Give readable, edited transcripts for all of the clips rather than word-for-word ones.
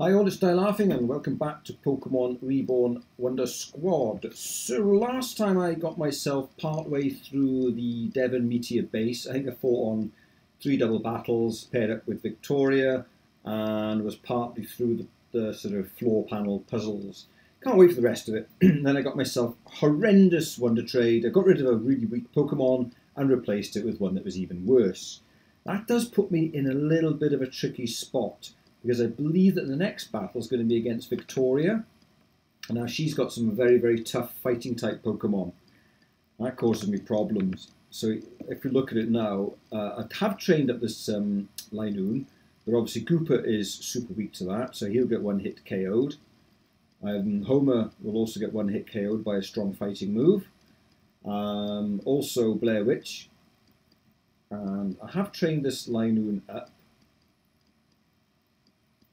Hi all, it's Laughing and welcome back to Pokemon Reborn Wondersquad. So last time I got myself partway through the Devon Meteor base. I think I fought on 3 double battles, paired up with Victoria, and was partly through the sort of floor panel puzzles. Can't wait for the rest of it. Then I got myself horrendous Wonder Trade. I got rid of a really weak Pokemon and replaced it with one that was even worse. That does put me in a little bit of a tricky spot, because I believe that the next battle is going to be against Victoria. And now she's got some very, very tough fighting type Pokemon. That causes me problems. So if you look at it now, I have trained up this Linoon, but obviously Cooper is super weak to that, so he'll get one hit KO'd. Homer will also get one hit KO'd by a strong fighting move. Also Blair Witch. And I have trained this Linoon up.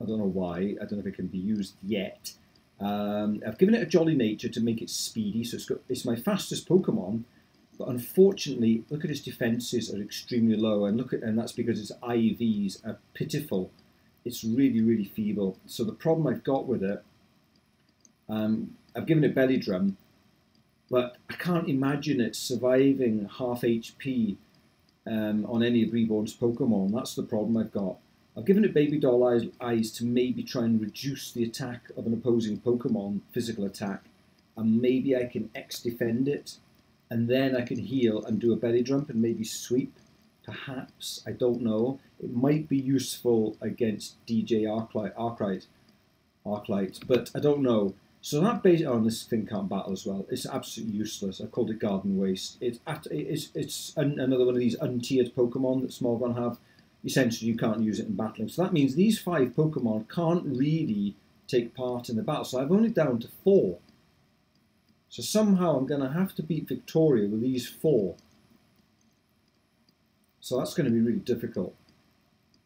I don't know why. I don't know if it can be used yet. I've given it a jolly nature to make it speedy, so it's my fastest Pokemon. But unfortunately, look at its defenses are extremely low, and that's because its IVs are pitiful. It's really, really feeble. So the problem I've got with it, I've given it Belly Drum, but I can't imagine it surviving half HP on any of Reborn's Pokemon. That's the problem I've got. I've given it Baby Doll Eyes to maybe try and reduce the attack of an opposing Pokemon, physical attack, and maybe I can X-defend it, and then I can heal and do a Belly Drum and maybe sweep, perhaps, I don't know. It might be useful against DJ Arclight, but I don't know. So that base, oh, and this thing can't battle as well. It's absolutely useless. I called it Garden Waste. It's another one of these untiered Pokemon that Smolgon have. Essentially, you can't use it in battling. So that means these 5 Pokemon can't really take part in the battle. So I'm only down to 4. So somehow I'm going to have to beat Victoria with these 4. So that's going to be really difficult.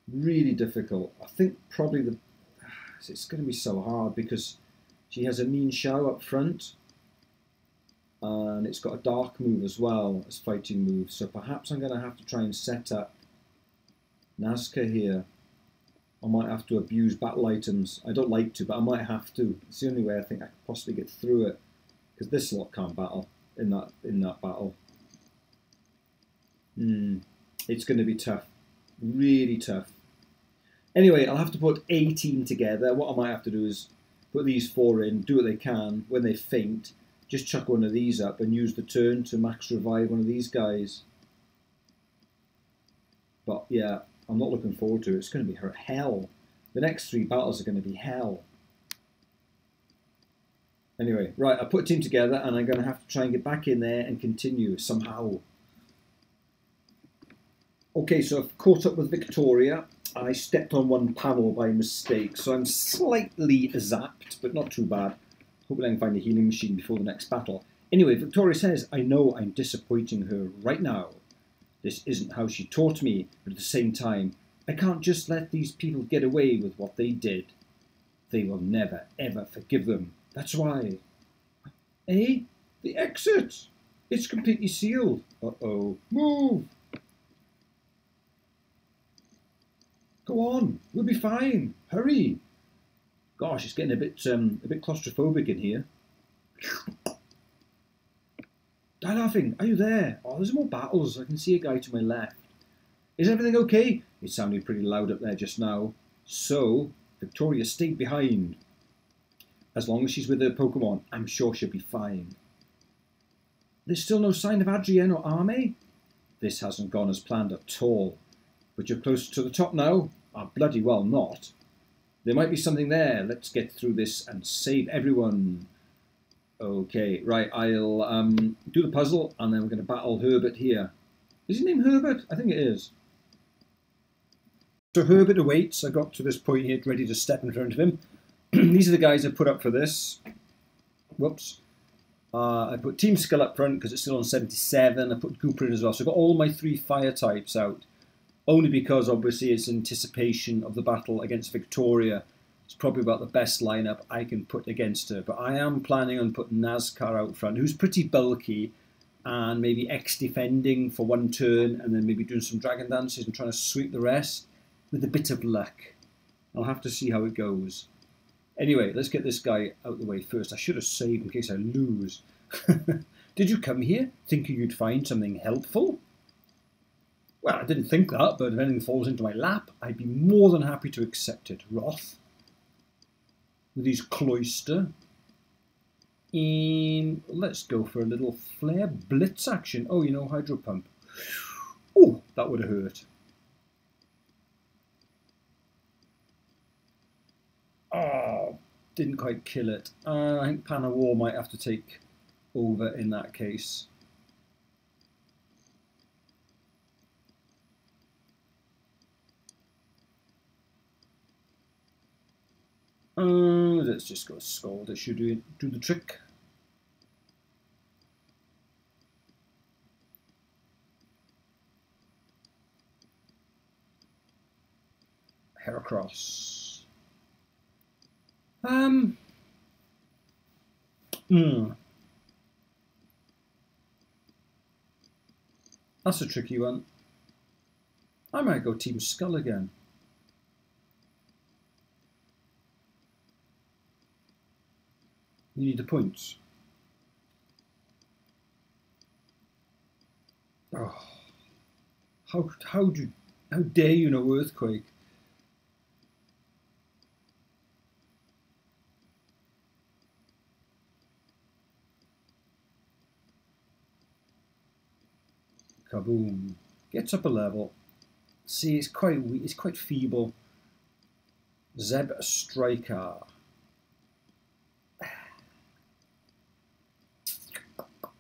Really difficult. I think probably it's going to be so hard because she has a Mean Shao up front. And it's got a Dark move as well as fighting move. So perhaps I'm going to have to try and set up Nazca here. I might have to abuse battle items. I don't like to, but I might have to. It's the only way I think I could possibly get through it, because this lot can't battle in that battle. It's going to be tough, really tough. Anyway, I'll have to put a team together. What I might have to do is put these 4 in, do what they can. When they faint, just chuck one of these up and use the turn to max revive one of these guys. But yeah, I'm not looking forward to it. It's going to be hell. The next 3 battles are going to be hell. Anyway, right, I put a team together and I'm going to have to try and get back in there and continue somehow. Okay, so I've caught up with Victoria. I stepped on one panel by mistake, so I'm slightly zapped, but not too bad. Hopefully I can find a healing machine before the next battle. Anyway, Victoria says, I know I'm disappointing her right now. This isn't how she taught me, but at the same time, I can't just let these people get away with what they did. They will never, ever forgive them. That's why. Eh? The exit! It's completely sealed. Uh-oh. Move! Go on. We'll be fine. Hurry. Gosh, it's getting a bit claustrophobic in here. Laughing, are you there? Oh, there's more battles. I can see a guy to my left. Is everything okay? It sounded pretty loud up there just now. So, Victoria stayed behind. As long as she's with her Pokemon, I'm sure she'll be fine. There's still no sign of Adrienne or Arme? This hasn't gone as planned at all. But you're closer to the top now? Ah, bloody well not. There might be something there. Let's get through this and save everyone. Okay, right, I'll do the puzzle and then we're going to battle Herbert here. Is his name Herbert? I think it is. So Herbert awaits. I got to this point here ready to step in front of him. These are the guys I put up for this. Whoops. I put Team Skull up front because it's still on 77. I put Cooper in as well. So I've got all my 3 fire types out. Only because obviously it's anticipation of the battle against Victoria. It's probably about the best lineup I can put against her. But I am planning on putting NASCAR out front, who's pretty bulky, and maybe X-defending for 1 turn, and then maybe doing some Dragon Dances and trying to sweep the rest with a bit of luck. I'll have to see how it goes. Anyway, let's get this guy out the way first. I should have saved in case I lose. Did you come here thinking you'd find something helpful? Well, I didn't think that, but if anything falls into my lap, I'd be more than happy to accept it. Roth. With his cloister. Let's go for a little flare blitz action. Oh, you know, hydro pump. Oh, that would have hurt. Oh, didn't quite kill it. I think Pan of War might have to take over in that case. Let's just go Scald. It should do the trick. Heracross. That's a tricky one. I might go Team Skull again. You need the points. Oh, how dare you know Earthquake? Kaboom! Gets up a level. See, it's quite weak. It's quite feeble. Zeb Striker.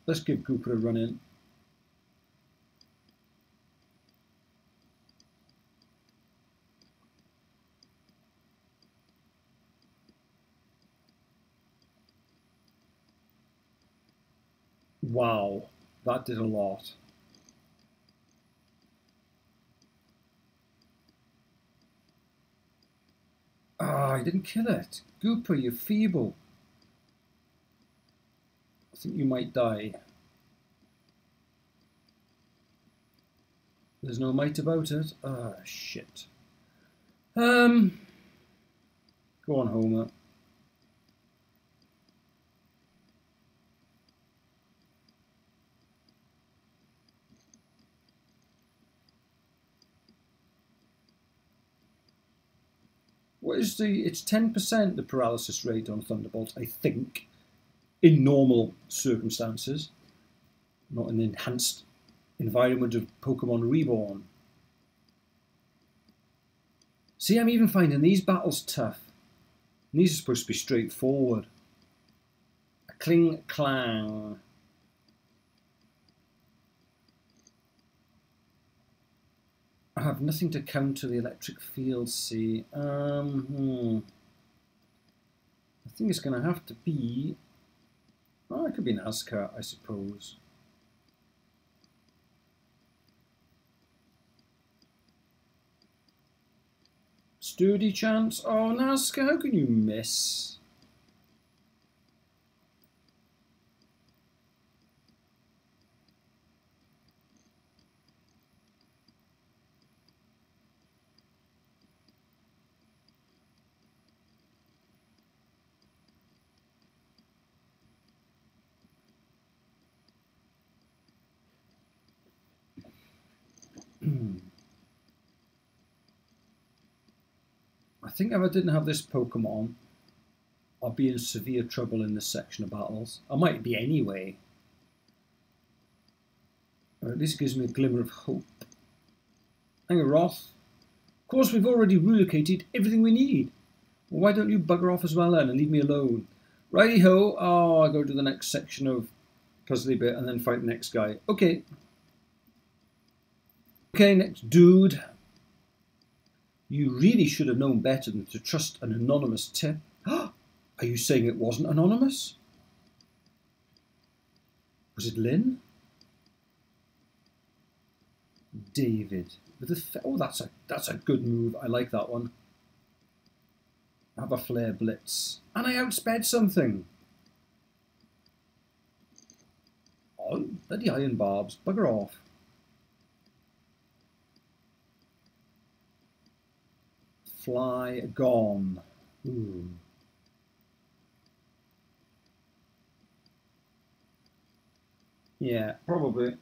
Let's give Gooper a run in. Wow, that did a lot. Ah, I didn't kill it. Gooper, you're feeble. I think you might die. There's no might about it. Ah, shit. Go on, Homer. What is it's 10% the paralysis rate on Thunderbolt, I think, in normal circumstances, not an enhanced environment of Pokemon Reborn. See, I'm even finding these battles tough. And these are supposed to be straightforward. A Kling Clang. I have nothing to counter the electric field, see. I think it's going to have to be... Oh, it could be Nazca, I suppose. Sturdy chance. Oh, Nazca, how can you miss? I think if I didn't have this Pokemon, I'd be in severe trouble in this section of battles. I might be anyway. Or at least gives me a glimmer of hope. Hang on, Roth. Of course, we've already relocated everything we need. Well, why don't you bugger off as well then and leave me alone? Righty-ho. Oh, I'll go to the next section of puzzly bit and then fight the next guy. Okay. Okay, next dude. You really should have known better than to trust an anonymous tip. Are you saying it wasn't anonymous? Was it Lynn? David. Oh, that's a good move. I like that one. Have a flare blitz. And I outsped something. Oh, bloody iron barbs. Bugger off. Fly gone. Ooh. Yeah, probably.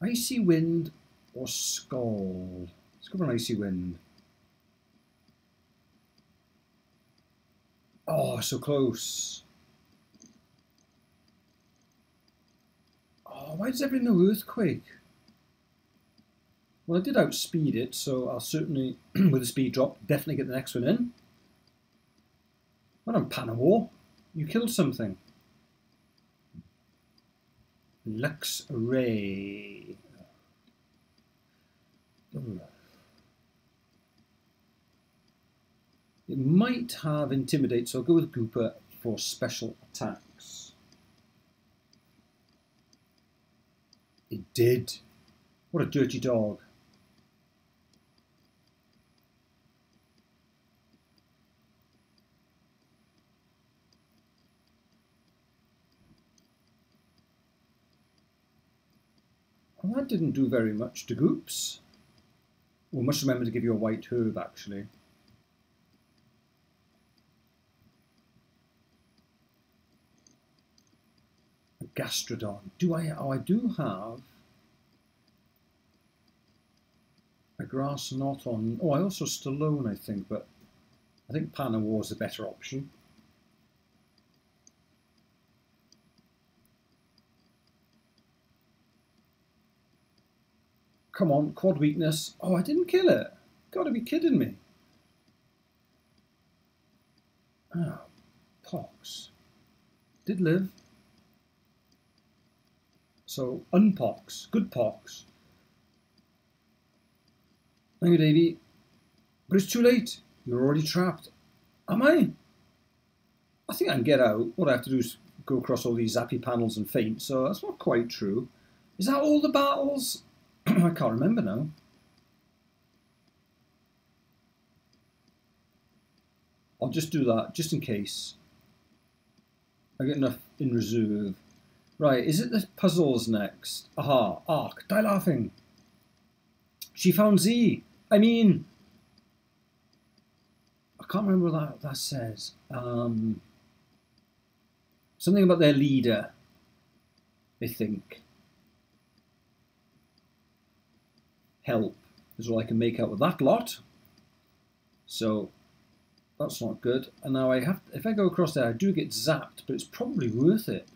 Icy Wind or Scald? Let's go for an Icy Wind. Oh, so close. Oh, why does everything know Earthquake? Well, I did outspeed it, so I'll certainly, with the speed drop, definitely get the next one in. Well done, Panawar. You killed something. Lux Ray. It might have Intimidate, so I'll go with Gooper for special attacks. It did. What a dirty dog. Well, that didn't do very much to Goops. We must remember to give you a white herb, actually. A Gastrodon. Do I? Oh, I do have a Grass Knot on. Oh, I also Stallone, I think, but I think Panawar is a better option. Come on, quad weakness. Oh, I didn't kill it. Gotta be kidding me. Oh, Pox. Did live. So, unpox. Good pox. Thank you, Davey. But it's too late. You're already trapped. Am I? I think I can get out. What I have to do is go across all these zappy panels and faint, so that's not quite true. Is that all the battles? I can't remember now. I'll just do that, just in case. I get enough in reserve. Right, is it the puzzles next? Aha, Arc, die laughing. She found Z. I mean, I can't remember what that says. Something about their leader, I think. Help is all I can make out with that lot. So that's not good. And now I have, if I go across there, I do get zapped, but it's probably worth it.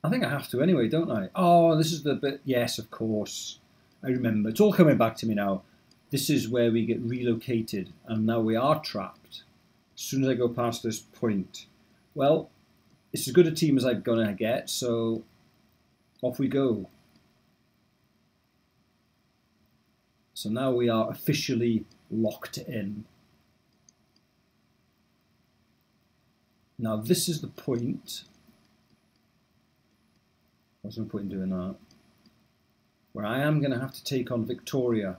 I think I have to anyway, don't I? Oh, this is the bit. Yes, of course. I remember. It's all coming back to me now. This is where we get relocated, and now we are trapped. As soon as I go past this point. Well, it's as good a team as I'm going to get, so off we go. So now we are officially locked in. Now this is the point. What's no point in doing that? Where I am going to have to take on Victoria.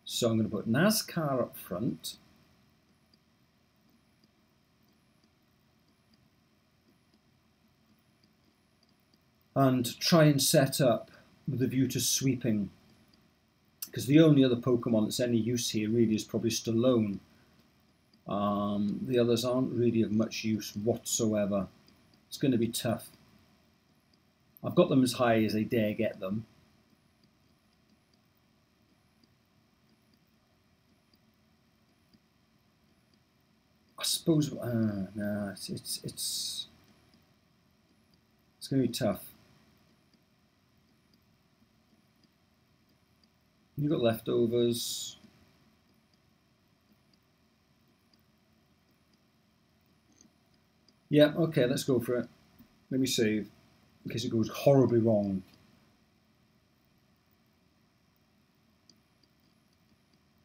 So I'm going to put NASCAR up front. And try and set up with a view to sweeping. Because the only other Pokemon that's any use here really is probably Stallone. The others aren't really of much use whatsoever. It's going to be tough. I've got them as high as I dare get them. I suppose, no, it's going to be tough. You've got leftovers. Yeah, okay, let's go for it. Let me save, in case it goes horribly wrong.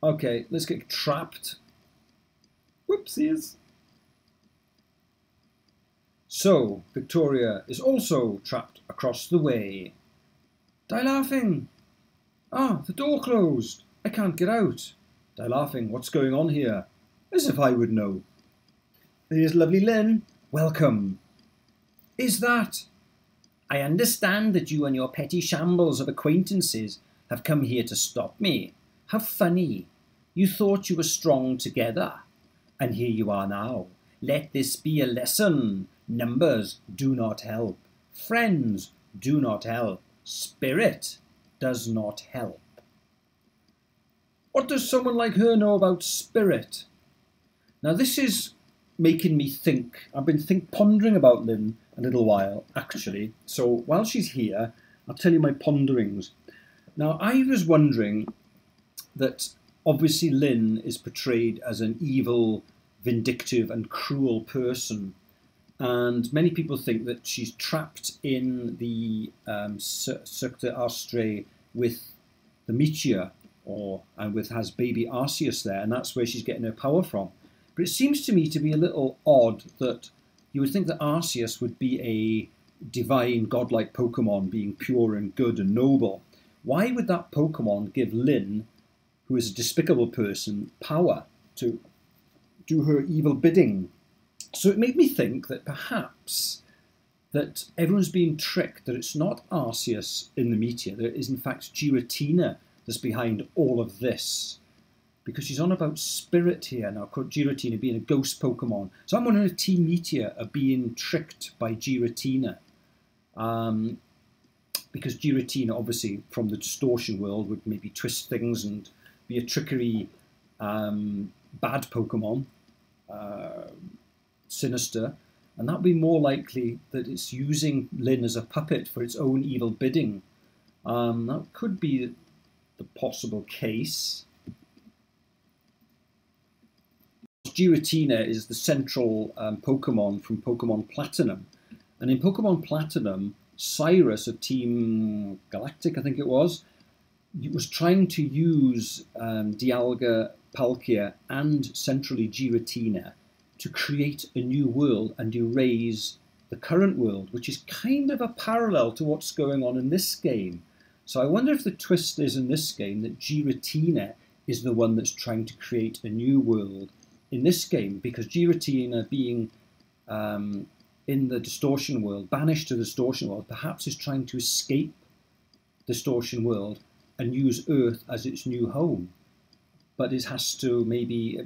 Okay, let's get trapped. Whoopsies. So, Victoria is also trapped across the way. Die laughing. Ah, the door closed. I can't get out. Die laughing. What's going on here? As if I would know. Here's lovely Lynn. Welcome. Is that? I understand that you and your petty shambles of acquaintances have come here to stop me. How funny. You thought you were strong together. And here you are now, Let this be a lesson. Numbers do not help. Friends do not help. Spirit does not help. What does someone like her know about spirit? Now this is making me think. I've been pondering about Lynn a little while, actually. So while she's here, I'll tell you my ponderings. Now I was wondering that obviously Lynn is portrayed as an evil, vindictive and cruel person. And many people think that she's trapped in the Cirque d'Astre with the Meteor, and has baby Arceus there, and that's where she's getting her power from. But it seems to me to be a little odd that you would think that Arceus would be a divine, godlike Pokemon, being pure and good and noble. Why would that Pokemon give Lynn, who is a despicable person, power to do her evil bidding? So it made me think that perhaps that everyone's being tricked, that it's not Arceus in the Meteor, that it is in fact Giratina that's behind all of this. Because she's on about spirit here now, Giratina being a ghost Pokemon. So I'm wondering if Team Meteor are being tricked by Giratina. Because Giratina, obviously, from the distortion world, would maybe twist things and be a trickery bad Pokemon. Sinister, and that would be more likely that it's using Lynn as a puppet for its own evil bidding. That could be the possible case. Giratina is the central Pokemon from Pokemon Platinum, and in Pokemon Platinum, Cyrus of Team Galactic, I think it was trying to use Dialga, Palkia, and centrally Giratina to create a new world and erase the current world, which is kind of a parallel to what's going on in this game. So I wonder if the twist is in this game that Giratina is the one that's trying to create a new world in this game, because Giratina being in the distortion world, banished to the distortion world, perhaps is trying to escape the distortion world and use Earth as its new home. But it has to maybe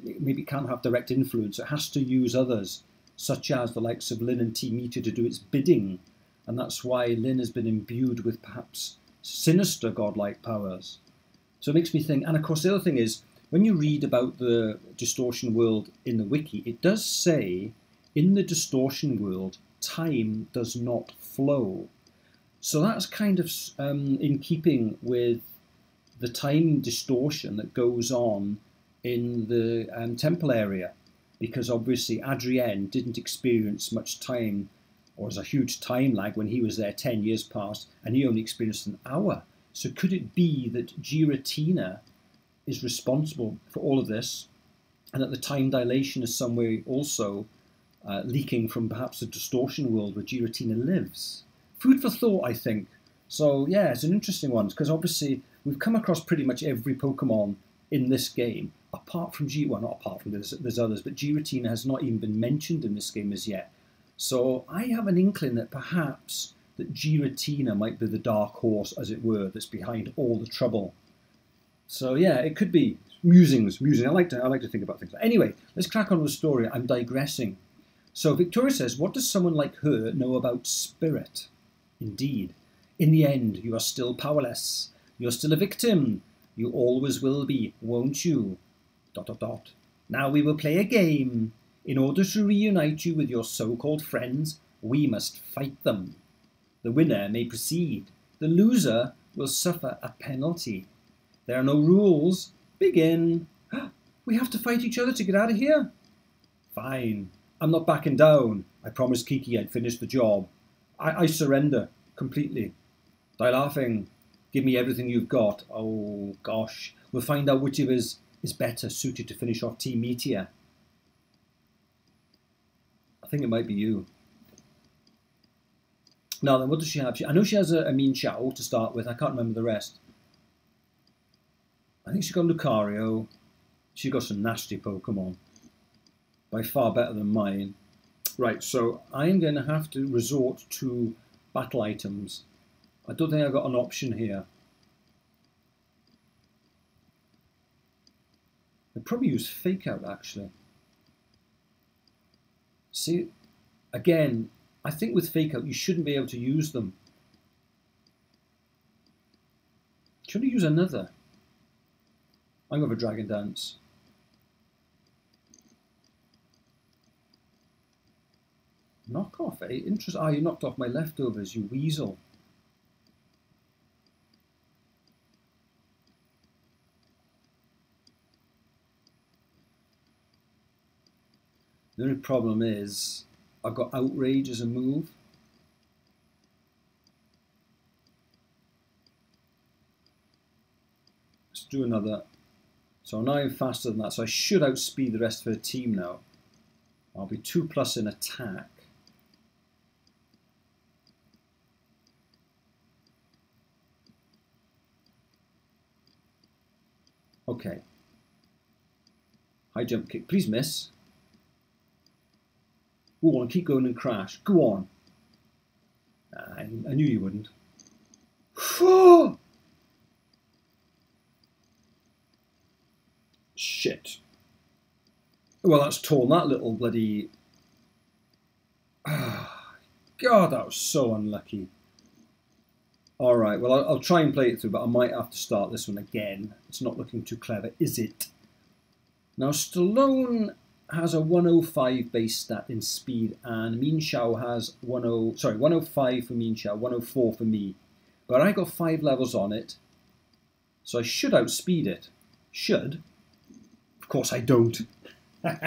can't have direct influence. It has to use others, such as the likes of Lynn and Team Meteor, to do its bidding. And that's why Lynn has been imbued with perhaps sinister godlike powers. So it makes me think, and of course the other thing is, when you read about the distortion world in the wiki, it does say, in the distortion world, time does not flow. So that's kind of in keeping with the time distortion that goes on in the temple area, because obviously Adrienne didn't experience much time, or was a huge time lag when he was there 10 years past, and he only experienced an hour. So could it be that Giratina is responsible for all of this, and that the time dilation is some way also leaking from perhaps the distortion world where Giratina lives? Food for thought, I think. So yeah, it's an interesting one, because obviously we've come across pretty much every Pokemon in this game, apart from well, not apart from there's others, but Giratina has not even been mentioned in this game as yet. So I have an inkling that perhaps that Giratina might be the dark horse, as it were, that's behind all the trouble. So yeah, it could be musings. I like to think about things. Anyway, let's crack on with the story. I'm digressing. So Victoria says, what does someone like her know about spirit? Indeed. In the end, you are still powerless. You're still a victim. You always will be, won't you? ... Now we will play a game. In order to reunite you with your so-called friends, we must fight them. The winner may proceed. The loser will suffer a penalty. There are no rules. Begin. We have to fight each other to get out of here? Fine. I'm not backing down. I promised Kiki I'd finish the job. I surrender completely. Die laughing. Give me everything you've got. Oh, gosh. We'll find out which of us is better suited to finish off Team Meteor. I think it might be you. Now then, what does she have? I know she has a Mean Chow to start with. I can't remember the rest. I think she's got Lucario. She's got some nasty Pokemon. By far better than mine. Right, so I'm going to have to resort to battle items. I don't think I've got an option here. I'd probably use Fake Out, actually. See, again, I think with Fake Out, you shouldn't be able to use them. Should I use another? I'm going for Dragon Dance. Knock off, eh? Interesting. Ah, you knocked off my leftovers, you weasel. The only problem is I've got Outrage as a move. Let's do another. So now I'm faster than that, so I should outspeed the rest of the team now. I'll be 2+ in attack. Okay. High jump kick. Please miss. Go on, keep going and crash. Go on. I knew you wouldn't. Shit. Well, that's torn that little bloody... God, that was so unlucky. Alright, well, I'll try and play it through, but I might have to start this one again. It's not looking too clever, is it? Now, Stallone has a 105 base stat in speed, and Mean Shao has 105 for Mean Shao, 104 for me. But I got 5 levels on it, so I should outspeed it. Should. Of course I don't. I'm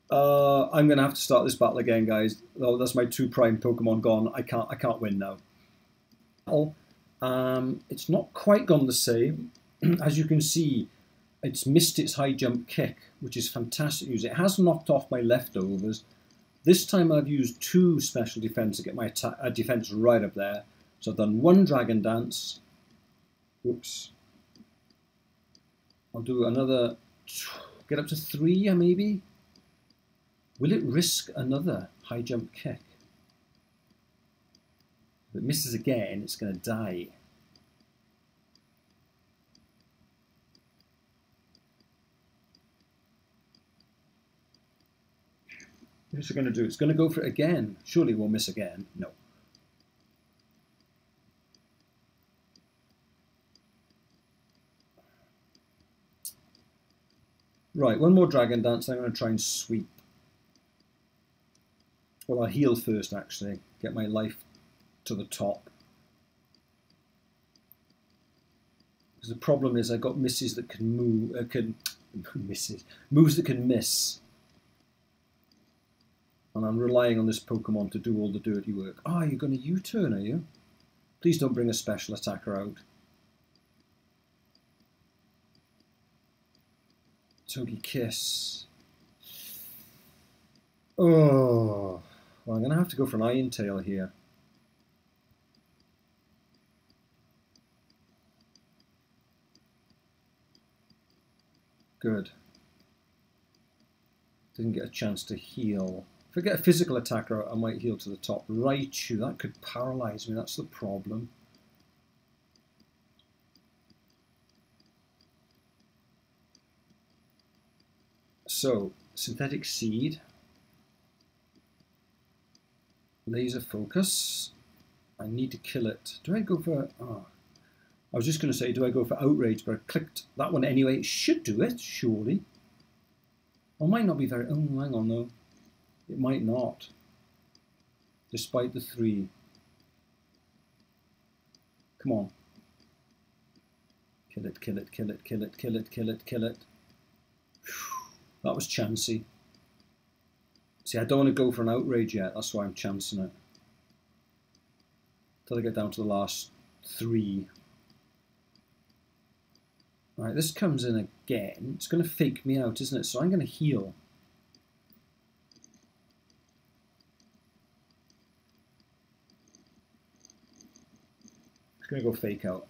going to have to start this battle again, guys. Oh, that's my 2 prime Pokemon gone. I can't win now. It's not quite gone the same. As you can see, it's missed its high jump kick, which is fantastic news. It has knocked off my leftovers. This time I've used 2 special defense to get my defense right up there. So I've done 1 Dragon Dance. Oops. I'll do another, get up to 3 maybe. Will it risk another high jump kick? If it misses again, it's going to die. What's it going to do? It's going to go for it again. Surely it won't miss again. No. Right, 1 more Dragon Dance. I'm going to try and sweep. Well, I'll heal first, actually. Get my life to the top. Because the problem is I've got misses that can move. Moves that can miss. And I'm relying on this Pokemon to do all the dirty work. Ah, you're going to U-turn, are you? Please don't bring a special attacker out. Togekiss. Oh, well, I'm going to have to go for an Iron Tail here. Good. Didn't get a chance to heal. If I get a physical attacker, I might heal to the top. Raichu, that could paralyze me. That's the problem. So, Synthetic Seed. Laser Focus. I need to kill it. Do I go for... Oh, I was just going to say, do I go for Outrage? But I clicked that one anyway. It should do it, surely. Well, might not be very... Oh, hang on, though. It might not. Despite the 3. Come on. Kill it, kill it, kill it, kill it, kill it, kill it, kill it. That was chancy. See, I don't want to go for an Outrage yet. That's why I'm chancing it. Till I get down to the last 3. Right, this comes in again. It's going to fake me out, isn't it? So I'm going to heal. It's going to go fake out.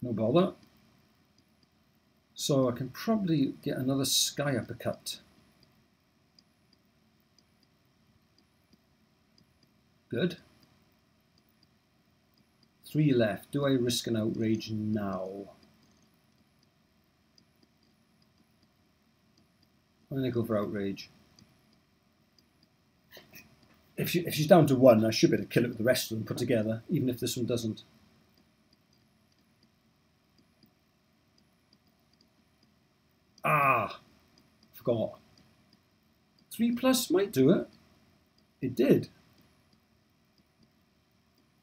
No bother. So I can probably get another Sky Uppercut. Good. 3 left. Do I risk an outrage now? I'm going to go for outrage. If she's down to 1, I should be able to kill it with the rest of them put together, even if this one doesn't. Ah! Forgot. 3+ might do it. It did.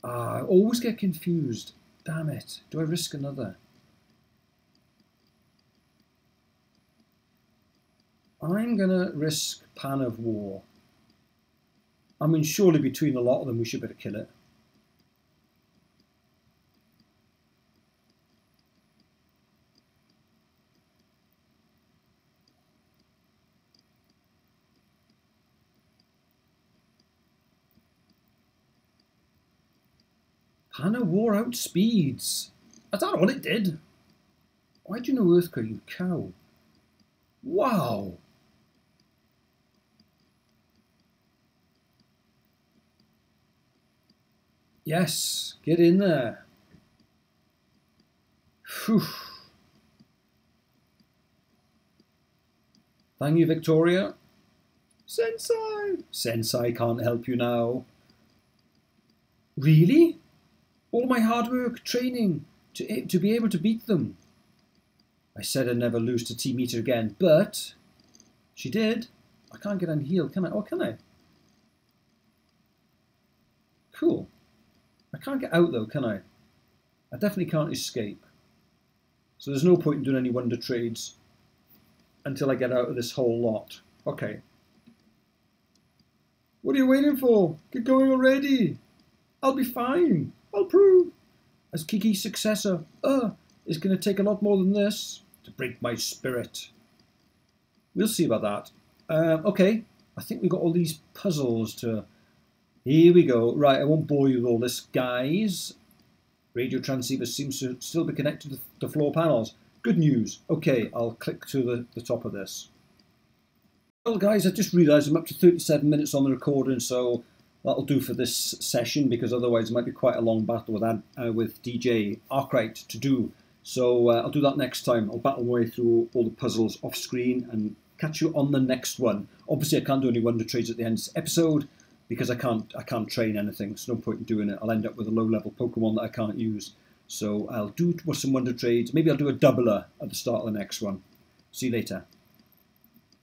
Ah, I always get confused. Damn it. Do I risk another? I'm going to risk Pan of War. I mean, surely between a lot of them we should be able to kill it. Pan of War outspeeds. I don't know what it did. Why do you know Earthquake, you cow? Wow. Yes, get in there. Whew. Thank you, Victoria. Sensei! Sensei can't help you now. Really? All my hard work, training, to be able to beat them. I said I'd never lose to Team Meteor again, but she did. I can't get unhealed, can I? Oh, can I? Cool. I can't get out though, can I? I definitely can't escape. So there's no point in doing any wonder trades until I get out of this whole lot. Okay. What are you waiting for? Get going already. I'll be fine. I'll prove. As Kiki's successor, it's going to take a lot more than this to break my spirit. We'll see about that. Okay, I think we've got all these puzzles to... Here we go. Right, I won't bore you with all this, guys. Radio transceiver seems to still be connected to the floor panels. Good news. Okay, I'll click to the top of this. Well, guys, I just realised I'm up to 37 minutes on the recording, so that'll do for this session, because otherwise it might be quite a long battle with DJ Arkwright to do. So I'll do that next time. I'll battle my way through all the puzzles off screen and catch you on the next one. Obviously, I can't do any wonder trades at the end of this episode because I can't train anything. So no point in doing it. I'll end up with a low-level Pokemon that I can't use. So I'll do some wonder trades. Maybe I'll do a doubler at the start of the next one. See you later.